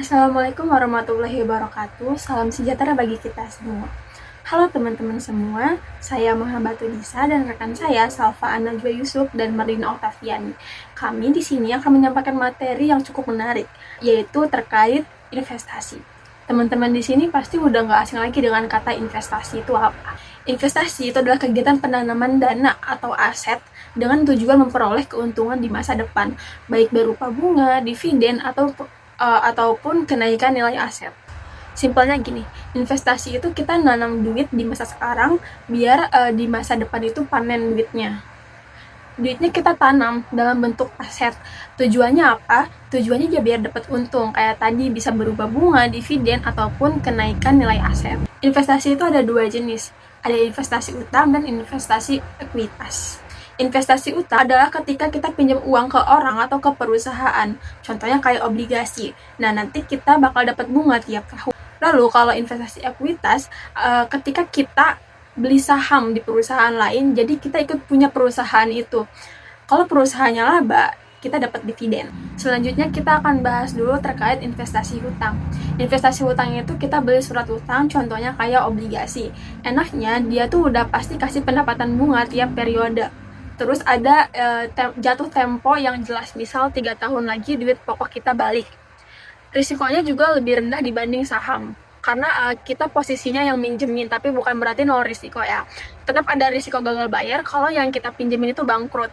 Assalamualaikum warahmatullahi wabarakatuh. Salam sejahtera bagi kita semua. Halo teman-teman semua, saya Muhammad Nisa dan rekan saya Salva Anajwa Yusuf dan Marlina Oktaviani. Kami di sini akan menyampaikan materi yang cukup menarik, yaitu terkait investasi. Teman-teman di sini pasti udah nggak asing lagi dengan kata investasi itu apa. Investasi itu adalah kegiatan penanaman dana atau aset dengan tujuan memperoleh keuntungan di masa depan, baik berupa bunga, dividen, ataupun kenaikan nilai aset. Simpelnya gini, investasi itu kita nanam duit di masa sekarang biar di masa depan itu panen duitnya. Duitnya kita tanam dalam bentuk aset. Tujuannya apa? Tujuannya ya biar dapat untung, kayak tadi bisa berupa bunga, dividen, ataupun kenaikan nilai aset. Investasi itu ada dua jenis, ada investasi utang dan investasi ekuitas. Investasi utang adalah ketika kita pinjam uang ke orang atau ke perusahaan, contohnya kayak obligasi. Nah, nanti kita bakal dapat bunga tiap tahun. Lalu kalau investasi ekuitas, ketika kita beli saham di perusahaan lain, jadi kita ikut punya perusahaan itu. Kalau perusahaannya laba, kita dapat dividen. Selanjutnya kita akan bahas dulu terkait investasi hutang. Investasi hutang itu kita beli surat hutang, contohnya kayak obligasi. Enaknya dia tuh udah pasti kasih pendapatan bunga tiap periode. Terus ada jatuh tempo yang jelas, misal 3 tahun lagi duit pokok kita balik. Risikonya juga lebih rendah dibanding saham, karena kita posisinya yang minjemin, tapi bukan berarti nol risiko ya. Tetap ada risiko gagal bayar kalau yang kita pinjemin itu bangkrut.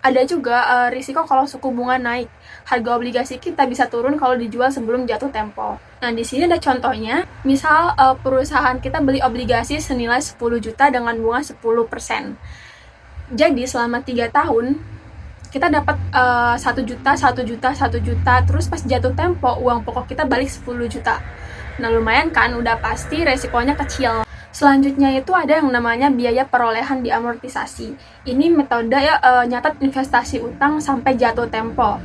Ada juga risiko kalau suku bunga naik, harga obligasi kita bisa turun kalau dijual sebelum jatuh tempo. Nah, di sini ada contohnya, misal perusahaan kita beli obligasi senilai 10 juta dengan bunga 10%. Jadi selama 3 tahun kita dapat 1 juta, 1 juta, 1 juta, terus pas jatuh tempo uang pokok kita balik 10 juta. Nah, lumayan kan, udah pasti resikonya kecil. Selanjutnya itu ada yang namanya biaya perolehan diamortisasi. Ini metode nyatat investasi utang sampai jatuh tempo.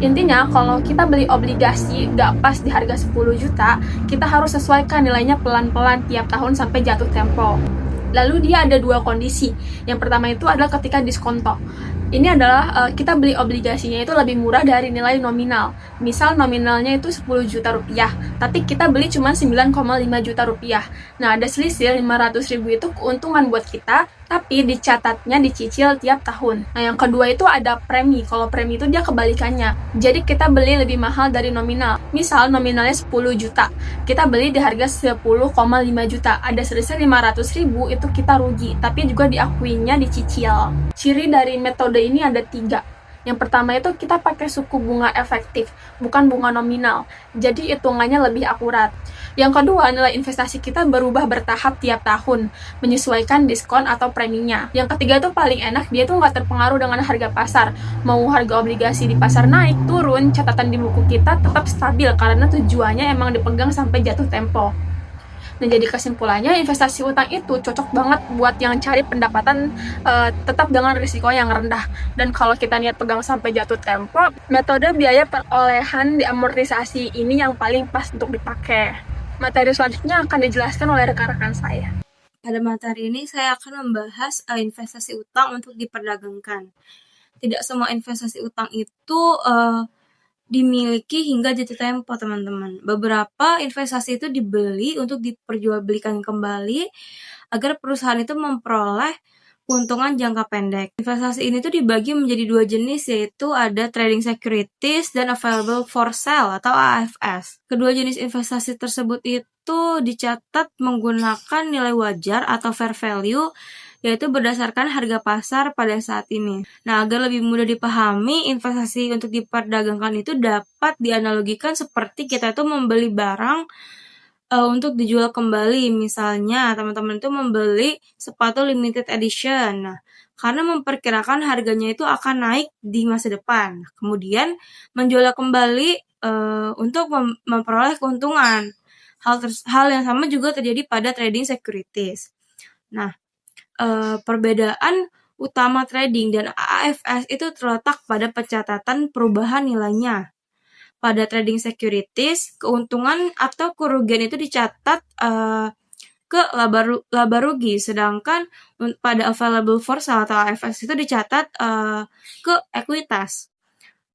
Intinya kalau kita beli obligasi gak pas di harga 10 juta, kita harus sesuaikan nilainya pelan-pelan tiap tahun sampai jatuh tempo. Lalu dia ada dua kondisi. Yang pertama itu adalah ketika diskonto. Ini adalah kita beli obligasinya itu lebih murah dari nilai nominal. Misal nominalnya itu 10 juta rupiah, tapi kita beli cuma 9,5 juta rupiah. Nah, ada selisih 500 ribu itu keuntungan buat kita, tapi dicatatnya dicicil tiap tahun. Nah, yang kedua itu ada premi. Kalau premi itu dia kebalikannya. Jadi kita beli lebih mahal dari nominal. Misal nominalnya 10 juta, kita beli di harga 10,5 juta. Ada selisih 500 ribu, itu kita rugi, tapi juga diakuinya dicicil. Ciri dari metode ini ada 3. Yang pertama itu kita pakai suku bunga efektif, bukan bunga nominal. Jadi hitungannya lebih akurat. Yang kedua, nilai investasi kita berubah bertahap tiap tahun, menyesuaikan diskon atau preminya. Yang ketiga itu paling enak, dia tuh nggak terpengaruh dengan harga pasar. Mau harga obligasi di pasar naik, turun, catatan di buku kita tetap stabil karena tujuannya emang dipegang sampai jatuh tempo. Nah, jadi kesimpulannya investasi utang itu cocok banget buat yang cari pendapatan tetap dengan risiko yang rendah. Dan kalau kita niat pegang sampai jatuh tempo, metode biaya perolehan diamortisasi ini yang paling pas untuk dipakai. Materi selanjutnya akan dijelaskan oleh rekan-rekan saya. Pada materi ini saya akan membahas investasi utang untuk diperdagangkan. Tidak semua investasi utang itu dimiliki hingga jatuh tempo, teman-teman. Beberapa investasi itu dibeli untuk diperjualbelikan kembali agar perusahaan itu memperoleh keuntungan jangka pendek. Investasi ini tuh dibagi menjadi 2 jenis, yaitu ada trading securities dan available for sale atau AFS. Kedua jenis investasi tersebut itu dicatat menggunakan nilai wajar atau fair value, yaitu berdasarkan harga pasar pada saat ini. Nah, agar lebih mudah dipahami, investasi untuk diperdagangkan itu dapat dianalogikan seperti kita itu membeli barang untuk dijual kembali. Misalnya, teman-teman itu membeli sepatu limited edition. Nah, karena memperkirakan harganya itu akan naik di masa depan. Kemudian, menjualnya kembali untuk memperoleh keuntungan. Hal yang sama juga terjadi pada trading securities. Nah, perbedaan utama trading dan AFS itu terletak pada pencatatan perubahan nilainya. Pada trading securities, keuntungan atau kerugian itu dicatat ke laba rugi, sedangkan pada available for sale atau AFS itu dicatat ke ekuitas.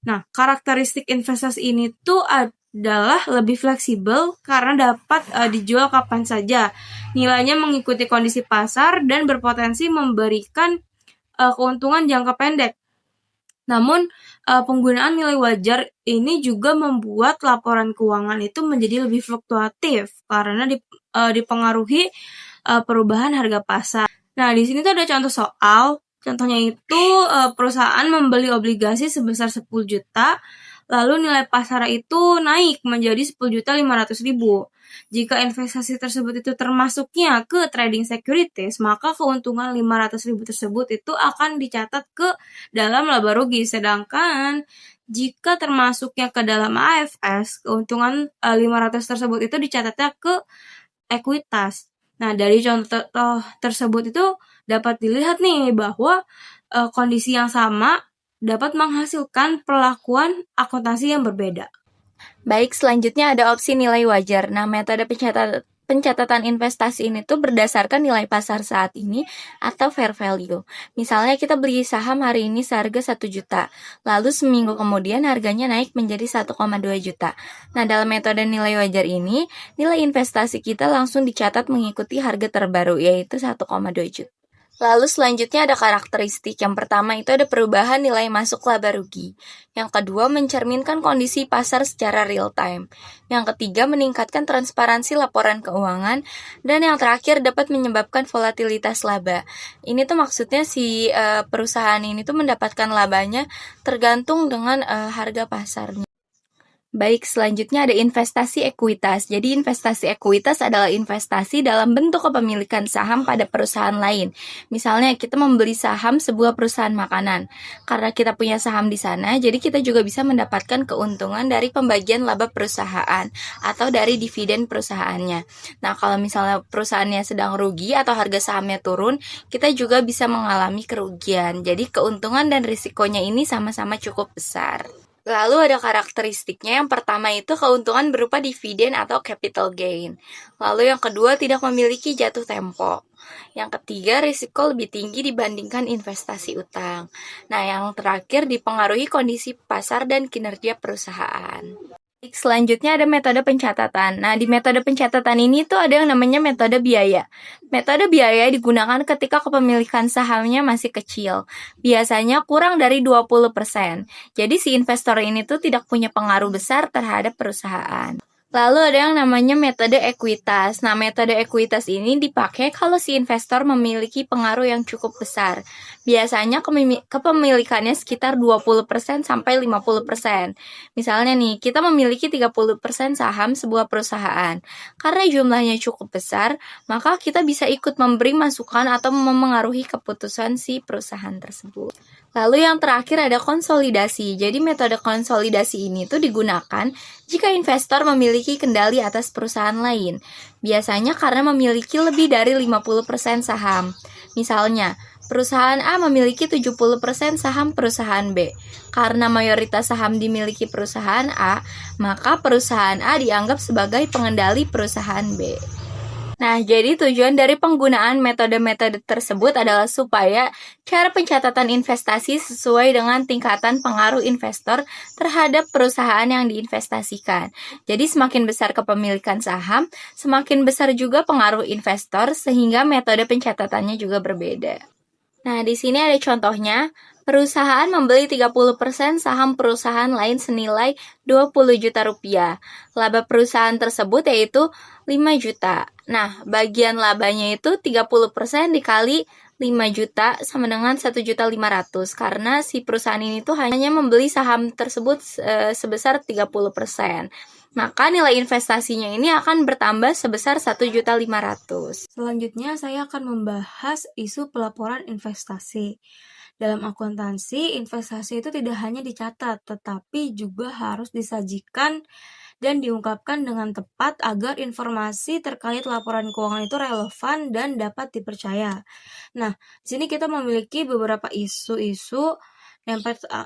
Nah, karakteristik investasi ini tuh adalah lebih fleksibel karena dapat dijual kapan saja. Nilainya mengikuti kondisi pasar dan berpotensi memberikan keuntungan jangka pendek. Namun, penggunaan nilai wajar ini juga membuat laporan keuangan itu menjadi lebih fluktuatif karena dipengaruhi perubahan harga pasar. Nah, di sini tuh ada contoh soal. Contohnya itu perusahaan membeli obligasi sebesar 10 juta, lalu nilai pasar itu naik menjadi 10.500.000. Jika investasi tersebut itu termasuknya ke trading securities, maka keuntungan 500.000 tersebut itu akan dicatat ke dalam laba rugi. Sedangkan jika termasuknya ke dalam AFS, keuntungan 500 tersebut itu dicatatnya ke ekuitas. Nah, dari contoh tersebut itu dapat dilihat nih bahwa kondisi yang sama dapat menghasilkan perlakuan akuntansi yang berbeda. Baik, selanjutnya ada opsi nilai wajar. Nah, metode pencatatan investasi ini tuh berdasarkan nilai pasar saat ini atau fair value. Misalnya kita beli saham hari ini seharga 1 juta, lalu seminggu kemudian harganya naik menjadi 1,2 juta. Nah, dalam metode nilai wajar ini, nilai investasi kita langsung dicatat mengikuti harga terbaru, yaitu 1,2 juta. Lalu selanjutnya ada karakteristik. Yang pertama itu ada perubahan nilai masuk laba rugi. Yang kedua mencerminkan kondisi pasar secara real time. Yang ketiga meningkatkan transparansi laporan keuangan. Dan yang terakhir dapat menyebabkan volatilitas laba. Ini tuh maksudnya si perusahaan ini tuh mendapatkan labanya tergantung dengan harga pasarnya. Baik, selanjutnya ada investasi ekuitas. Jadi investasi ekuitas adalah investasi dalam bentuk kepemilikan saham pada perusahaan lain. Misalnya kita membeli saham sebuah perusahaan makanan. Karena kita punya saham di sana, jadi kita juga bisa mendapatkan keuntungan dari pembagian laba perusahaan atau dari dividen perusahaannya. Nah, kalau misalnya perusahaannya sedang rugi atau harga sahamnya turun, kita juga bisa mengalami kerugian. Jadi keuntungan dan risikonya ini sama-sama cukup besar. Lalu ada karakteristiknya. Yang pertama itu keuntungan berupa dividen atau capital gain. Lalu yang kedua tidak memiliki jatuh tempo. Yang ketiga risiko lebih tinggi dibandingkan investasi utang. Nah, yang terakhir dipengaruhi kondisi pasar dan kinerja perusahaan. Selanjutnya ada metode pencatatan. Nah, di metode pencatatan ini tuh ada yang namanya metode biaya. Metode biaya digunakan ketika kepemilikan sahamnya masih kecil. Biasanya kurang dari 20%. Jadi si investor ini tuh tidak punya pengaruh besar terhadap perusahaan. Lalu ada yang namanya metode ekuitas. Nah, metode ekuitas ini dipakai kalau si investor memiliki pengaruh yang cukup besar. Biasanya kepemilikannya sekitar 20% sampai 50%. Misalnya nih, kita memiliki 30% saham sebuah perusahaan. Karena jumlahnya cukup besar, maka kita bisa ikut memberi masukan atau memengaruhi keputusan si perusahaan tersebut. Lalu yang terakhir ada konsolidasi. Jadi metode konsolidasi ini tuh digunakan jika investor memiliki kendali atas perusahaan lain. Biasanya karena memiliki lebih dari 50% saham. Misalnya, perusahaan A memiliki 70% saham perusahaan B. Karena mayoritas saham dimiliki perusahaan A, maka perusahaan A dianggap sebagai pengendali perusahaan B. Nah, jadi tujuan dari penggunaan metode-metode tersebut adalah supaya cara pencatatan investasi sesuai dengan tingkatan pengaruh investor terhadap perusahaan yang diinvestasikan. Jadi semakin besar kepemilikan saham, semakin besar juga pengaruh investor sehingga metode pencatatannya juga berbeda. Nah, di sini ada contohnya. Perusahaan membeli 30% saham perusahaan lain senilai 20 juta rupiah. Laba perusahaan tersebut yaitu 5 juta. Nah, bagian labanya itu 30% dikali 5 juta sama dengan 1.500.000 karena si perusahaan ini tuh hanya membeli saham tersebut sebesar 30%. Maka nilai investasinya ini akan bertambah sebesar 1.500.000. Selanjutnya saya akan membahas isu pelaporan investasi. Dalam akuntansi, investasi itu tidak hanya dicatat, tetapi juga harus disajikan dan diungkapkan dengan tepat agar informasi terkait laporan keuangan itu relevan dan dapat dipercaya. Nah, di sini kita memiliki beberapa isu-isu.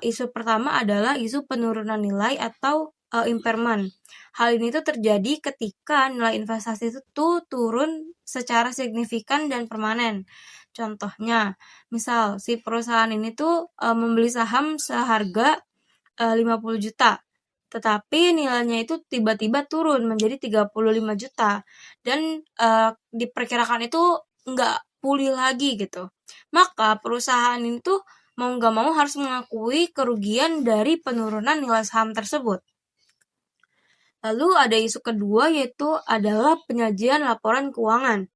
Isu pertama adalah isu penurunan nilai atau impairment. Hal ini tuh terjadi ketika nilai investasi itu turun secara signifikan dan permanen. Contohnya, misal si perusahaan ini tuh membeli saham seharga 50 juta. tetapi nilainya itu tiba-tiba turun menjadi 35 juta dan diperkirakan itu nggak pulih lagi gitu. Maka perusahaan ini tuh mau nggak mau harus mengakui kerugian dari penurunan nilai saham tersebut. Lalu ada isu kedua yaitu adalah penyajian laporan keuangan.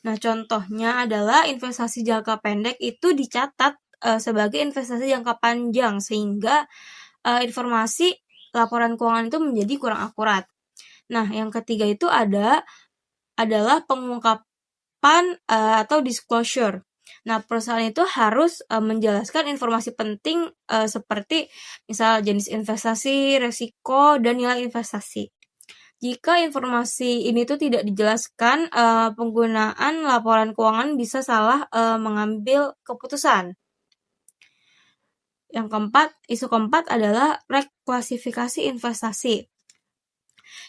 Nah, contohnya adalah investasi jangka pendek itu dicatat sebagai investasi jangka panjang sehingga informasi laporan keuangan itu menjadi kurang akurat. Nah, yang ketiga itu adalah pengungkapan atau disclosure. Nah, perusahaan itu harus menjelaskan informasi penting seperti misal jenis investasi, resiko, dan nilai investasi. Jika informasi ini tuh tidak dijelaskan, penggunaan laporan keuangan bisa salah mengambil keputusan. Isu keempat adalah reklasifikasi investasi,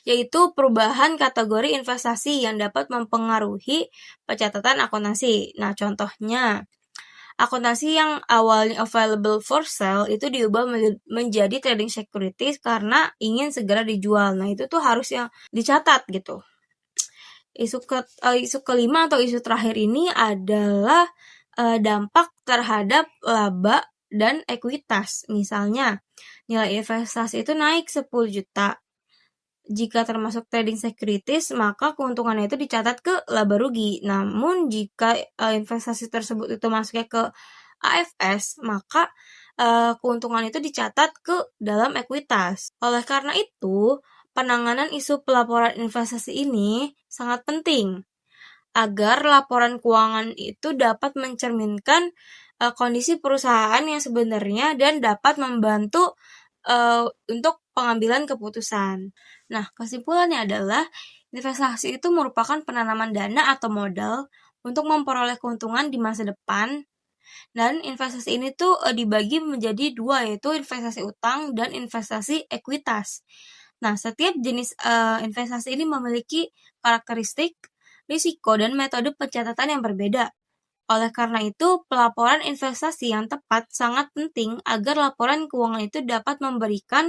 yaitu perubahan kategori investasi yang dapat mempengaruhi pencatatan akuntansi. Nah, contohnya, akuntansi yang awalnya available for sale itu diubah menjadi trading securities karena ingin segera dijual. Nah, itu tuh harus yang dicatat gitu. Isu kelima atau isu terakhir ini adalah dampak terhadap laba dan ekuitas. Misalnya, nilai investasi itu naik 10 juta. Jika termasuk trading securities, maka keuntungannya itu dicatat ke laba rugi. Namun, jika investasi tersebut itu masuknya ke AFS, maka keuntungan itu dicatat ke dalam ekuitas. Oleh karena itu, penanganan isu pelaporan investasi ini sangat penting agar laporan keuangan itu dapat mencerminkan kondisi perusahaan yang sebenarnya dan dapat membantu untuk pengambilan keputusan. Nah, kesimpulannya adalah investasi itu merupakan penanaman dana atau modal untuk memperoleh keuntungan di masa depan. Dan investasi ini tuh dibagi menjadi dua, yaitu investasi utang dan investasi ekuitas. Nah, setiap jenis investasi ini memiliki karakteristik, risiko, dan metode pencatatan yang berbeda. Oleh karena itu, pelaporan investasi yang tepat sangat penting agar laporan keuangan itu dapat memberikan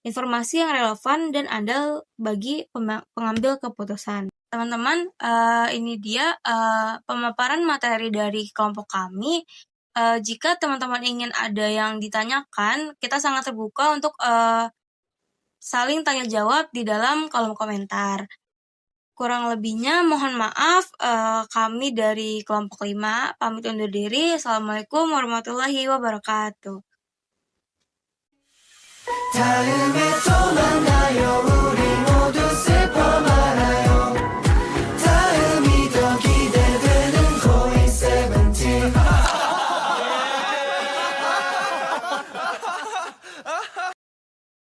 informasi yang relevan dan andal bagi pengambil keputusan. Teman-teman, ini dia pemaparan materi dari kelompok kami. Jika teman-teman ingin ada yang ditanyakan, kita sangat terbuka untuk saling tanya jawab di dalam kolom komentar. Kurang lebihnya mohon maaf, kami dari kelompok 5 pamit undur diri. Assalamualaikum warahmatullahi wabarakatuh.